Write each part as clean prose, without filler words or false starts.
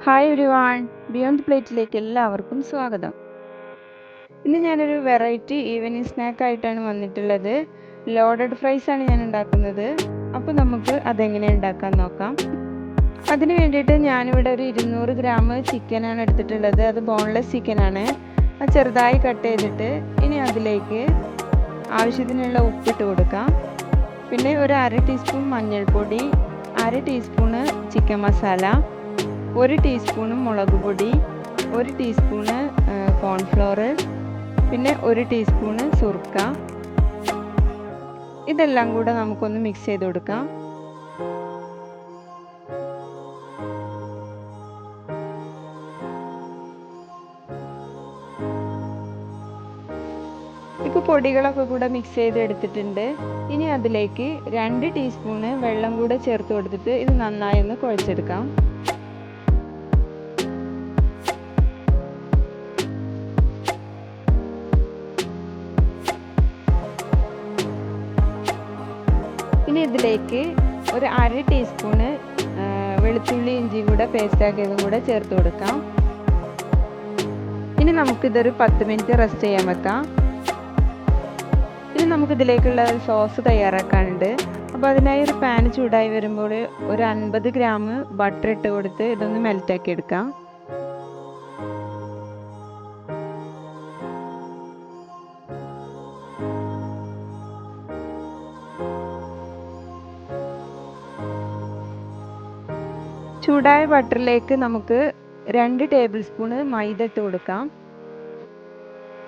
Hi everyone, beyond പ്ലേറ്റിലേക്ക് എല്ലാവർക്കും സ്വാഗതം. ഇന്ന് ഞാനൊരു വെറൈറ്റി ഈവനിങ് സ്നാക്കായിട്ടാണ് വന്നിട്ടുള്ളത്. ലോഡഡ് ഫ്രൈസ് ആണ് ഞാൻ ഉണ്ടാക്കുന്നത്. അപ്പോൾ നമുക്ക് അതെങ്ങനെ ഉണ്ടാക്കാൻ നോക്കാം. അതിന് വേണ്ടിയിട്ട് ഞാനിവിടെ ഒരു 200 ഗ്രാം ചിക്കനാണ് എടുത്തിട്ടുള്ളത്. അത് ബോൺലെസ് ചിക്കനാണ്. അത് ചെറുതായി കട്ട് ചെയ്തിട്ട് ഇനി അതിലേക്ക് ആവശ്യത്തിനുള്ള ഉപ്പിട്ട് കൊടുക്കാം. പിന്നെ ഒരു 1/2 ടീസ്പൂൺ മഞ്ഞൾപ്പൊടി, 1/2 ടീസ്പൂണ് ചിക്കൻ മസാല, 1 ടീസ്പൂണ് മുളക് പൊടി, 1 ടീസ്പൂണ് കോൺഫ്ലോർ, പിന്നെ 1 ടീസ്പൂണ് സുർക്ക. ഇതെല്ലാം കൂടെ നമുക്കൊന്ന് മിക്സ് ചെയ്ത് കൊടുക്കാം. ഇപ്പോൾ പൊടികളൊക്കെ കൂടെ മിക്സ് ചെയ്ത് എടുത്തിട്ടുണ്ട്. ഇനി അതിലേക്ക് 2 ടീസ്പൂണ് വെള്ളം കൂടെ ചേർത്ത് കൊടുത്തിട്ട് ഇത് നന്നായി ഒന്ന് കുഴച്ചെടുക്കാം. ഇനി ഇതിലേക്ക് ഒരു 1/2 ടീസ്പൂണ് വെളുത്തുള്ളി ഇഞ്ചി കൂടെ പേസ്റ്റാക്കിയതും കൂടെ ചേർത്ത് കൊടുക്കാം. ഇനി നമുക്കിതൊരു 10 മിനിറ്റ് റെസ്റ്റ് ചെയ്യാൻ വെക്കാം. ഇനി നമുക്കിതിലേക്കുള്ള ഒരു സോസ് തയ്യാറാക്കാനുണ്ട്. അപ്പോൾ അതിനായി ഒരു പാൻ ചൂടായി വരുമ്പോൾ ഒരു 50 ഗ്രാം ബട്ടർ ഇട്ട് കൊടുത്ത് ഇതൊന്ന് മെൽറ്റാക്കി എടുക്കാം. ചൂടായ ബട്ടറിലേക്ക് നമുക്ക് 2 ടേബിൾ സ്പൂണ് മൈദ ഇട്ട് കൊടുക്കാം.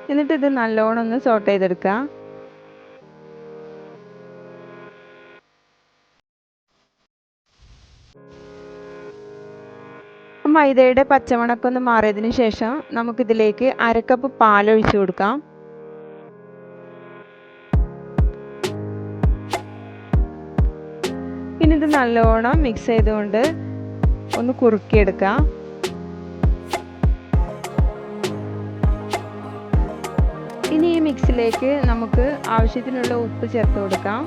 എന്നിട്ട് ഇത് നല്ലോണം ഒന്ന് സോട്ട് ചെയ്തെടുക്കാം. മൈദയുടെ പച്ചമണക്കം ഒന്ന് മാറിയതിന് ശേഷം നമുക്കിതിലേക്ക് 1/2 കപ്പ് പാലൊഴിച്ച് കൊടുക്കാം. പിന്നെ ഇത് നല്ലോണം മിക്സ് ചെയ്തുകൊണ്ട് ഒന്ന് കുറുക്കിയെടുക്കാം. ഇനി ഈ മിക്സിലേക്ക് നമുക്ക് ആവശ്യത്തിനുള്ള ഉപ്പ് ചേർത്ത് കൊടുക്കാം.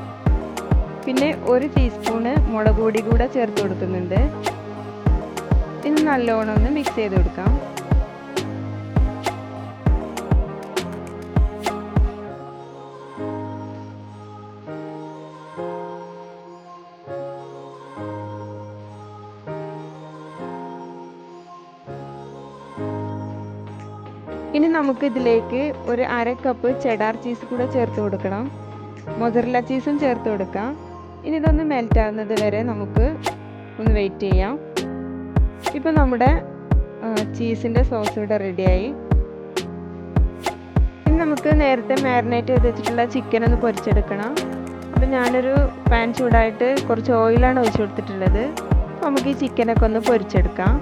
പിന്നെ 1 ടീസ്പൂണ് മുളക് പൊടി കൂടെ ചേർത്ത് കൊടുക്കുന്നുണ്ട്. ഇത് നല്ലോണം ഒന്ന് മിക്സ് ചെയ്ത് കൊടുക്കാം. ഇനി നമുക്ക് ഇതിലേക്ക് ഒരു 1/2 കപ്പ് ചെഡാർ ചീസ് കൂടെ ചേർത്ത് കൊടുക്കണം. മൊസറല്ല ചീസും ചേർത്ത് കൊടുക്കാം. ഇനി ഇതൊന്ന് മെൽറ്റ് ആവുന്നത് വരെ നമുക്ക് ഒന്ന് വെയിറ്റ് ചെയ്യാം. ഇപ്പോൾ നമ്മുടെ ചീസിൻ്റെ സോസ് ഇവിടെ റെഡിയായി. ഇനി നമുക്ക് നേരത്തെ മാരിനേറ്റ് ചെയ്ത് വെച്ചിട്ടുള്ള ചിക്കൻ ഒന്ന് പൊരിച്ചെടുക്കണം. അപ്പോൾ ഞാനൊരു പാൻ ചൂടായിട്ട് കുറച്ച് ഓയിലാണ് ഒഴിച്ച് കൊടുത്തിട്ടുള്ളത്. അപ്പോൾ നമുക്ക് ഈ ചിക്കനൊക്കെ ഒന്ന് പൊരിച്ചെടുക്കാം.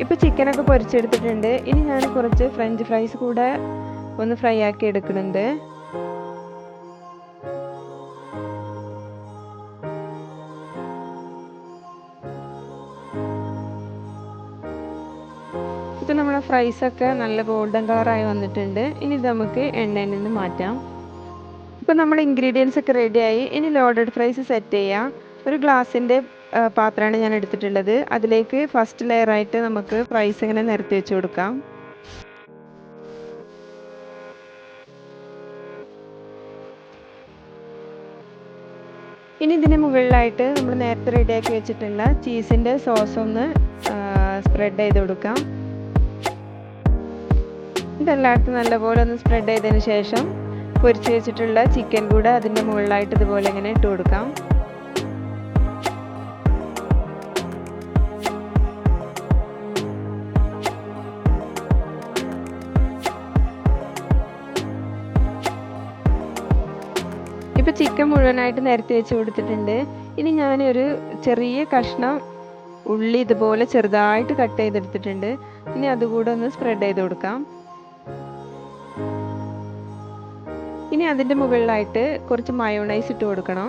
ഇപ്പോൾ ചിക്കനൊക്കെ പൊരിച്ചെടുത്തിട്ടുണ്ട്. ഇനി ഞാൻ കുറച്ച് ഫ്രഞ്ച് ഫ്രൈസ് കൂടെ ഒന്ന് ഫ്രൈ ആക്കി എടുക്കുന്നുണ്ട്. ഇപ്പോൾ നമ്മുടെ ഫ്രൈസൊക്കെ നല്ല ഗോൾഡൻ കളറായി വന്നിട്ടുണ്ട്. ഇനി ഇത് നമുക്ക് എണ്ണയിൽ നിന്ന് മാറ്റാം. ഇപ്പോൾ നമ്മുടെ ഇൻഗ്രീഡിയൻസ് ഒക്കെ റെഡിയായി. ഇനി ലോഡഡ് ഫ്രൈസ് സെറ്റ് ചെയ്യാം. ഒരു ഗ്ലാസിൻ്റെ പാത്രമാണ് ഞാൻ എടുത്തിട്ടുള്ളത്. അതിലേക്ക് ഫസ്റ്റ് ലെയറായിട്ട് നമുക്ക് ഫ്രൈസ് ഇങ്ങനെ നിരത്തി വെച്ച് കൊടുക്കാം. ഇനി ഇതിന് മുകളിലായിട്ട് നമ്മൾ നേരത്തെ റെഡിയാക്കി വെച്ചിട്ടുള്ള ചീസിൻ്റെ സോസ് ഒന്ന് സ്പ്രെഡ് ചെയ്ത് കൊടുക്കാം. ഇതെല്ലായിടത്തും നല്ലപോലെ ഒന്ന് സ്പ്രെഡ് ചെയ്തതിന് ശേഷം പൊരിച്ച് വെച്ചിട്ടുള്ള ചിക്കൻ കൂടെ അതിൻ്റെ മുകളിലായിട്ട് ഇതുപോലെ ഇങ്ങനെ ഇട്ട് കൊടുക്കാം. ഇപ്പോൾ ചിക്കൻ മുഴുവനായിട്ട് നിരത്തി വെച്ച് കൊടുത്തിട്ടുണ്ട്. ഇനി ഞാനൊരു ചെറിയ കഷ്ണം ഉള്ളി ഇതുപോലെ ചെറുതായിട്ട് കട്ട് ചെയ്തെടുത്തിട്ടുണ്ട്. ഇനി അതുകൂടെ ഒന്ന് സ്പ്രെഡ് ചെയ്ത് കൊടുക്കാം. ഇനി അതിൻ്റെ മുകളിലായിട്ട് കുറച്ച് മയോണൈസ് ഇട്ട് കൊടുക്കണം.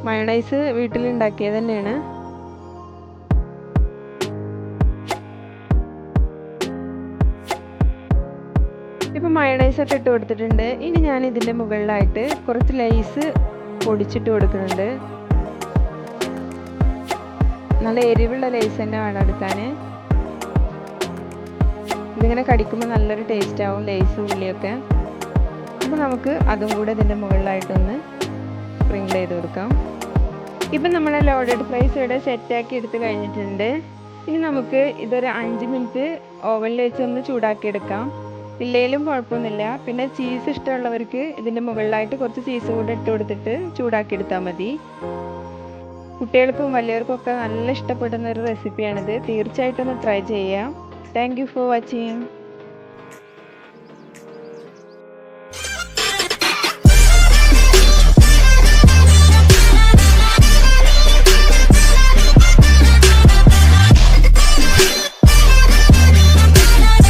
മയോണൈസ് വീട്ടിലുണ്ടാക്കിയത് തന്നെയാണ്. ഇപ്പോൾ മയോണൈസ് ഒക്കെ ഇട്ട് കൊടുത്തിട്ടുണ്ട്. ഇനി ഞാൻ ഇതിൻ്റെ മുകളിലായിട്ട് കുറച്ച് ലേസ് പൊടിച്ചിട്ട് കൊടുക്കുന്നുണ്ട്. നല്ല എരിവുള്ള ലേസ് തന്നെ വേണം എടുക്കാൻ. ഇതിങ്ങനെ കടിക്കുമ്പോൾ നല്ലൊരു ടേസ്റ്റ് ആവും ലേസ് ഉള്ളിയൊക്കെ. അപ്പോൾ നമുക്ക് അതും കൂടെ ഇതിൻ്റെ മുകളിലായിട്ടൊന്ന് സ്പ്രിങ്കിൾ ചെയ്ത് കൊടുക്കാം. ഇപ്പം നമ്മളെ ലോഡഡ് ഫ്രൈസ് ഇവിടെ സെറ്റാക്കി എടുത്ത് കഴിഞ്ഞിട്ടുണ്ട്. ഇനി നമുക്ക് ഇതൊരു 5 മിനിറ്റ് ഓവനിൽ വെച്ചൊന്ന് ചൂടാക്കി എടുക്കാം. ഇല്ലേലും കുഴപ്പമൊന്നുമില്ല. പിന്നെ ചീസ് ഇഷ്ടമുള്ളവർക്ക് ഇതിൻ്റെ മുകളിലായിട്ട് കുറച്ച് ചീസ് കൂടെ ഇട്ട് കൊടുത്തിട്ട് ചൂടാക്കി എടുത്താൽ മതി. കുട്ടികൾക്കും വലിയവർക്കും ഒക്കെ നല്ല ഇഷ്ടപ്പെടുന്ന ഒരു റെസിപ്പിയാണിത്. തീർച്ചയായിട്ടും ഒന്ന് ട്രൈ ചെയ്യാം. Thank you for watching.